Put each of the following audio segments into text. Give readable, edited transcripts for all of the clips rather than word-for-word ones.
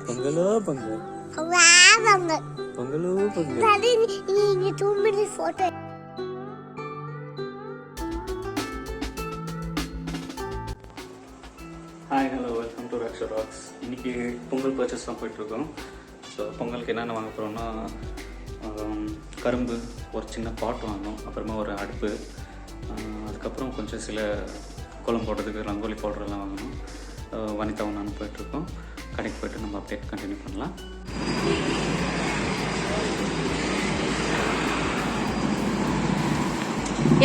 பொங்கலோ பொங்கல். பொங்கலோ பொங்கல். நீங்க 2 minutes photo. Hi hello welcome to Raksha rocks. இன்றைக்கி பொங்கல் பர்ச்சேஸ் தான் போயிட்டுருக்கோம். ஸோ பொங்கலுக்கு என்னென்ன வாங்க போகிறோம்னா கரும்பு, ஒரு சின்ன பாட் வாங்கணும், அப்புறமா ஒரு அடுப்பு, அதுக்கப்புறம் கொஞ்சம் சில கோலம் போடுறதுக்கு ரங்கோலி பவுடரெல்லாம் வாங்கணும். வனிதாவும் நானும் போயிட்டுருக்கோம். கடைக்கு போய்ட்டு நம்ம அப்டேட் கண்டினியூ பண்ணலாம்.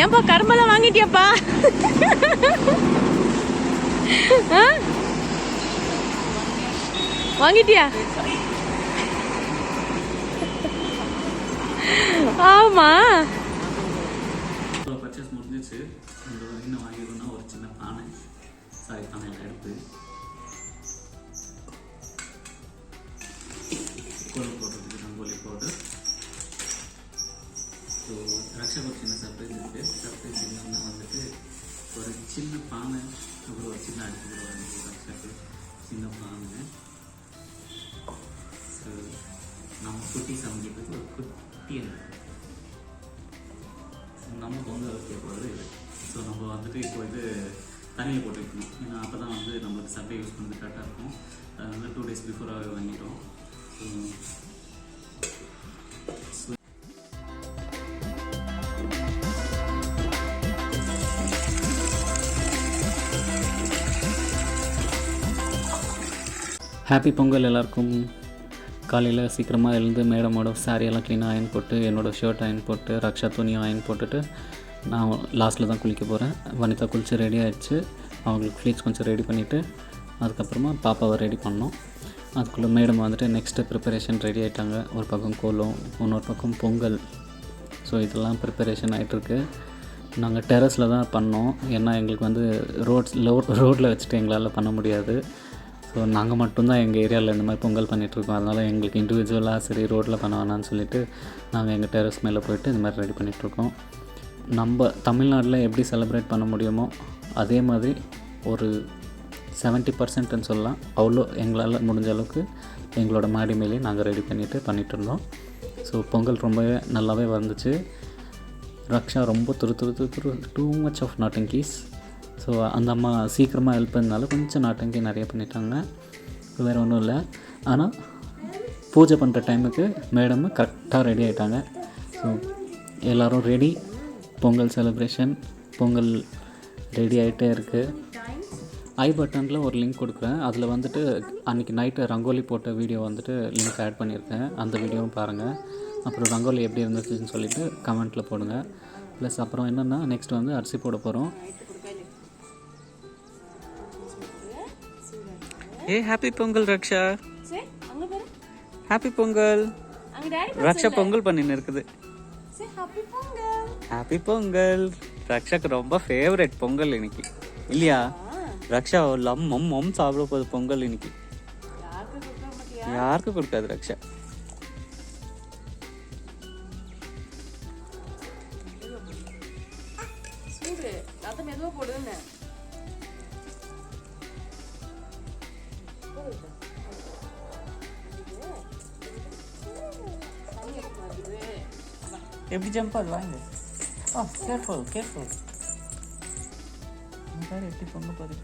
ஏன்பா கரும்பெல்லாம் வாங்கிட்டியாப்பா? வாங்கிட்டியா? ஆமா, பர்ச்சேஸ் முடிஞ்சிச்சு. இன்னும் வாங்கிக்கணும்னா ஒரு சின்ன பானை, பானையில் எடுத்து கோலம் போடுறதுக்கு ரங்கோலி பவுடர். ஸோ ரக்ஷாக்கு ஒரு சின்ன சர்ப்ரைஸ் இருக்குது. சர்ப்ரைஸ் என்னன்னா வந்துட்டு ஒரு சின்ன பானை, அப்புறம் ஒரு சின்ன அடுப்பு கூட வாங்கிட்டு ரக்ஷாக்கு சின்ன பானை. ஸோ நம்ம குட்டி சமைக்கிறதுக்கு ஒரு குட்டி நம்ம பொங்கல் வைக்க போகிறது இது. ஸோ நம்ம வந்துட்டு இப்போ இது தண்ணியில் போட்டு வைக்கணும். ஏன்னா அப்போ தான் வந்து நம்மளுக்கு சட்டை யூஸ் பண்ணுறது கரெக்டாக இருக்கும். அதனால் 2 days பிஃபோராகவே வாங்கிட்டோம். ஹாப்பி பொங்கல் எல்லாருக்கும். காலையில் சீக்கிரமாக எழுந்து மேடமோட சாரியெல்லாம் க்ளீனாக அயன் போட்டு, என்னோடய ஷர்ட் அயன் போட்டு, ரக்ஷா துணியும் அயன் போட்டுட்டு நான் லாஸ்ட்டில் தான் குளிக்க போகிறேன். வனிதா குளித்து ரெடி ஆகிடுச்சு. அவங்களுக்கு ஃப்ளீட்ஸ் கொஞ்சம் ரெடி பண்ணிவிட்டு அதுக்கப்புறமா பாப்பாவை ரெடி பண்ணோம். அதுக்குள்ளே மேடம் வந்துட்டு நெக்ஸ்ட்டு ப்ரிப்பரேஷன் ரெடி ஆகிட்டாங்க. ஒரு பக்கம் கோலம், இன்னொரு பக்கம் பொங்கல். ஸோ இதெல்லாம் ப்ரிப்பரேஷன் ஆகிட்டுருக்கு. நாங்கள் டெரஸில் தான் பண்ணோம். ஏன்னா எங்களுக்கு வந்து ரோட்டில் வச்சுட்டு எங்களால் பண்ண முடியாது. ஸோ நாங்கள் மட்டும்தான் எங்கள் ஏரியாவில் இந்த மாதிரி பொங்கல் பண்ணிகிட்ருக்கோம். அதனால் எங்களுக்கு இண்டிவிஜுவலாக சரி ரோட்டில் பண்ண வேணான்னு சொல்லிவிட்டு நாங்கள் எங்கள் டெரஸ் மேலே போயிட்டு இந்த மாதிரி ரெடி பண்ணிகிட்ருக்கோம். நம்ம தமிழ்நாட்டில் எப்படி செலிப்ரேட் பண்ண முடியுமோ அதே மாதிரி ஒரு 70%ன்னு சொல்லலாம். அவ்வளோ எங்களால் முடிஞ்ச அளவுக்கு எங்களோட மாடி மேலேயே நாங்கள் ரெடி பண்ணிகிட்டு இருந்தோம். ஸோ பொங்கல் ரொம்பவே நல்லாவே வந்துச்சு. ரக்ஷா ரொம்ப டூ மச் ஆஃப் நாட்டங்கீஸ். ஸோ அந்த அம்மா சீக்கிரமாக ஹெல்ப் பண்ணனால கொஞ்சம் நாட்டங்கி நிறைய பண்ணிட்டாங்க. வேறு ஒன்றும் இல்லை. ஆனால் பூஜை பண்ணுற டைமுக்கு மேடம் கரெக்டாக ரெடி ஆகிட்டாங்க. ஸோ எல்லோரும் ready. Pongal celebration, Pongal ready ஆகிட்டே இருக்குது. ஐ பட்டனில் ஒரு லிங்க் கொடுக்குறேன். அதில் வந்துட்டு அன்றைக்கி நைட்டு ரங்கோலி போட்ட வீடியோ வந்துட்டு லிங்க் ஆட் பண்ணியிருக்கேன். அந்த வீடியோவும் பாருங்கள். அப்புறம் ரங்கோலி எப்படி இருந்துச்சுன்னு சொல்லிவிட்டு கமெண்ட்டில் போடுங்க. ப்ளஸ் அப்புறம் என்னென்னா நெக்ஸ்ட் வந்து அரிசி போட போகிறோம். ஏ ஹாப்பி பொங்கல் ரக்ஷா. ஹாப்பி பொங்கல். ரக்ஷா பொங்கல் பண்ணின்னு இருக்குது. ஹாப்பி பொங்கல். ரக்ஷாக்கு ரொம்ப ஃபேவரட் பொங்கல் இன்னைக்கு இல்லையா? ரக்ஷா மம் சாப்பிட போகுது பொங்கல் இன்னைக்கு. யாருக்கும் கொடுக்காது ரக்ஷா. எப்படி ஜம்ப் ஆகுது வாங்க. கேர்ஃபுல் பாரு எப்படி பொங்க போகுது.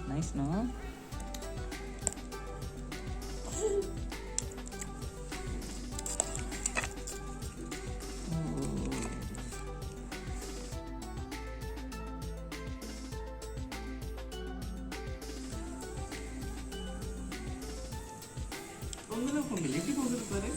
நைஸ்ண்ணா. பொங்கல் எப்படி பொங்கல் பாரு.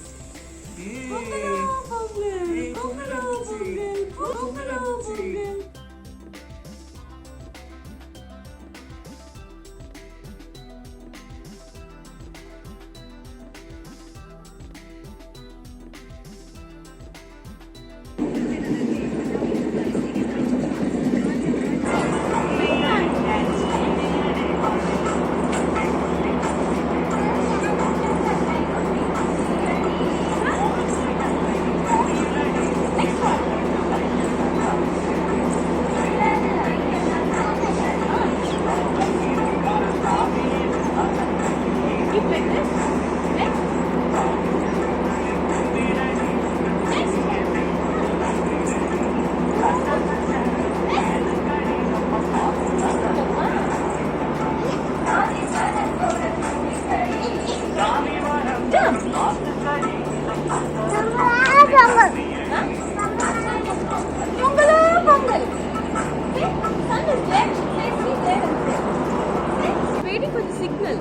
signal.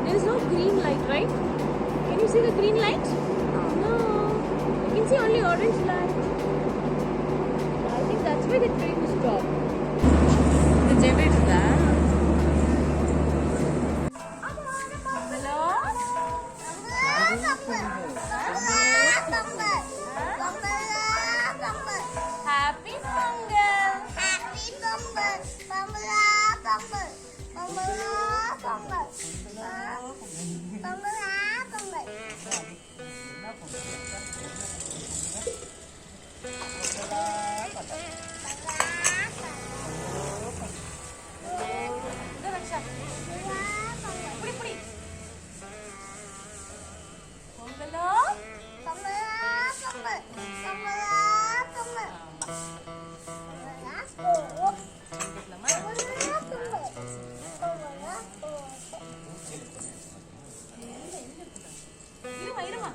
There is no green light, right? Can you see the green light? No. You can see only orange light. I think that's why the train will stop. The generator there. Hello? Happy Pongal. Idhar Raksha. Pudi. Pongalo. Iruma.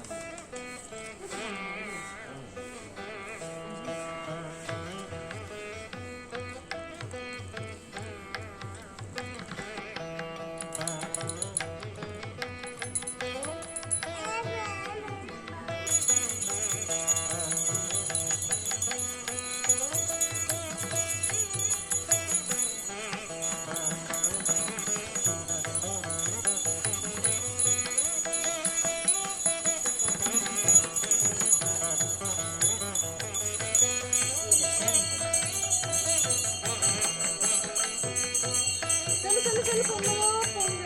Chalo Pongal.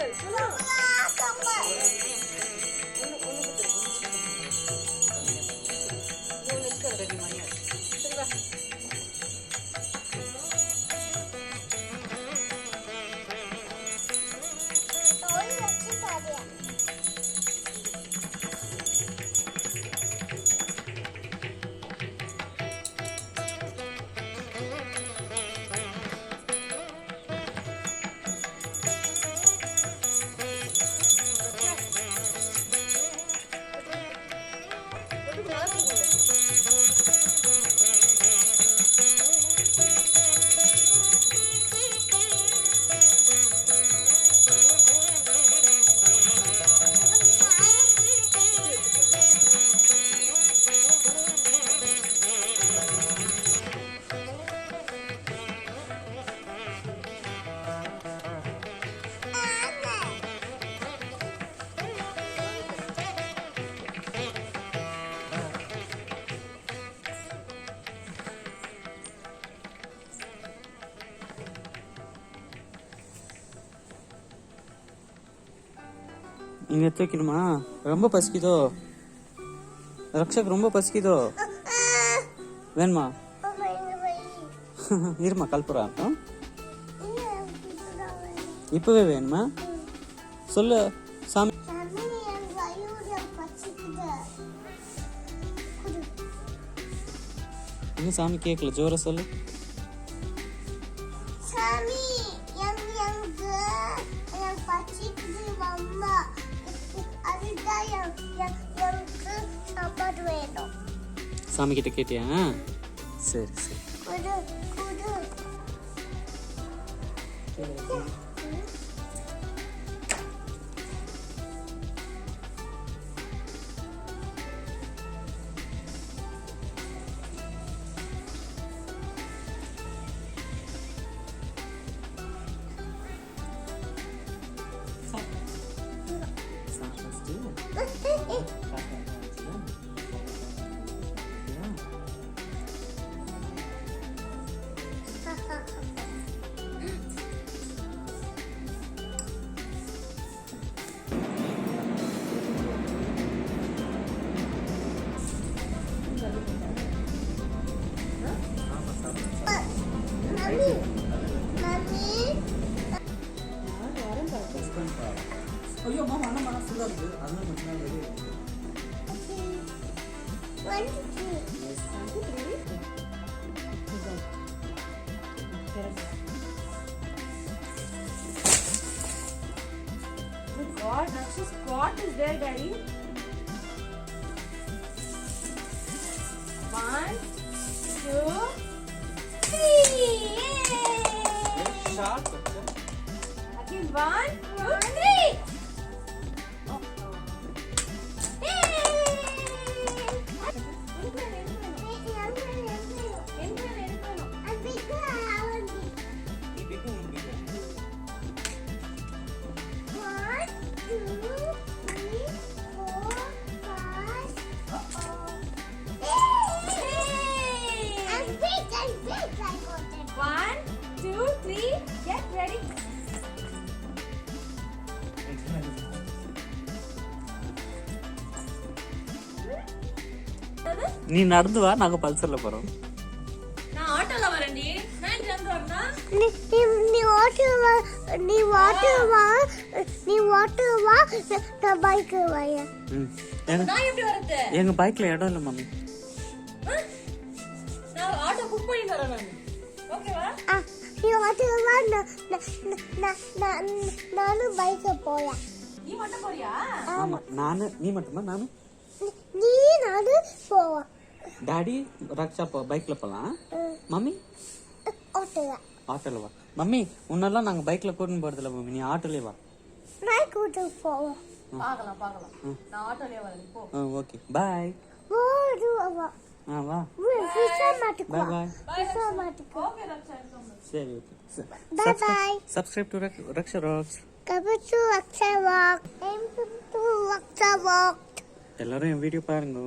இங்கே எடுத்து வைக்கணுமா? ரொம்ப பசிக்குதோ? ரக்ஷாக்கு ரொம்ப பசிக்குதோ? வேணுமா? இருமா கல்புரா. இப்பவே வேணுமா? சொல்லு சாமி. இன்னும் சாமி கேட்கல, ஜோர சொல்லு. சாமி கிட்ட கேட்டியா? சரி சரி. ஐயோ அம்மா அண்ணா மனசுல இருக்கு அதனால மட்டும் ready. God, Raksha's squat is there, Daddy. 1, 2, 3. Yay! Shot. In 1, 2, 3. One, two, three, get ready. நீ நடந்து வா, நாங்க பல்சர்ல போறோம். நான் ஆட்டோல வரேன்டி. நான் நடந்து வரேனா? நீ வாட்டர் வா நான் பைக் வாயா. நான் எப்படி வரது? எங்க பைக்ல இடம் இல்ல மம்மி. நான் ஆட்டோ புக் பண்ணி வரேன் நான். ஓகேவா? நீ வாட்டர் வா நானும் பைக் போயா. நீ மட்டும் போறியா? ஆமா, நீ மட்டுமா? நானு போவா. டாடி ரக்ஷா பைக்ல போலாம். மம்மி ஆட்டோல வா. மம்மி உன்னெல்லாம் நாங்க பைக்ல கூட்டின்னு போறதில்ல மம்மி, நீ ஆட்டோலயே வா. நான் கூட்டு போவோம். பார்க்கலாம். நான் ஆட்டோலயே வரேன் போ. Okay bye. வா வா. Bye bye. ஓகே ரக்ஷா. சரி okay. Bye bye. Subscribe to Raksha Rocks. Come to Raksha Rock. To Raksha Rock. எல்லாரும் என் வீடியோ பாருங்க.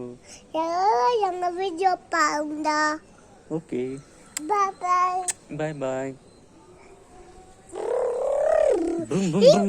எல்லாரும் எங்க வீடியோ பாருங்க. Okay. Bye bye. Bye bye. Boom boom boom.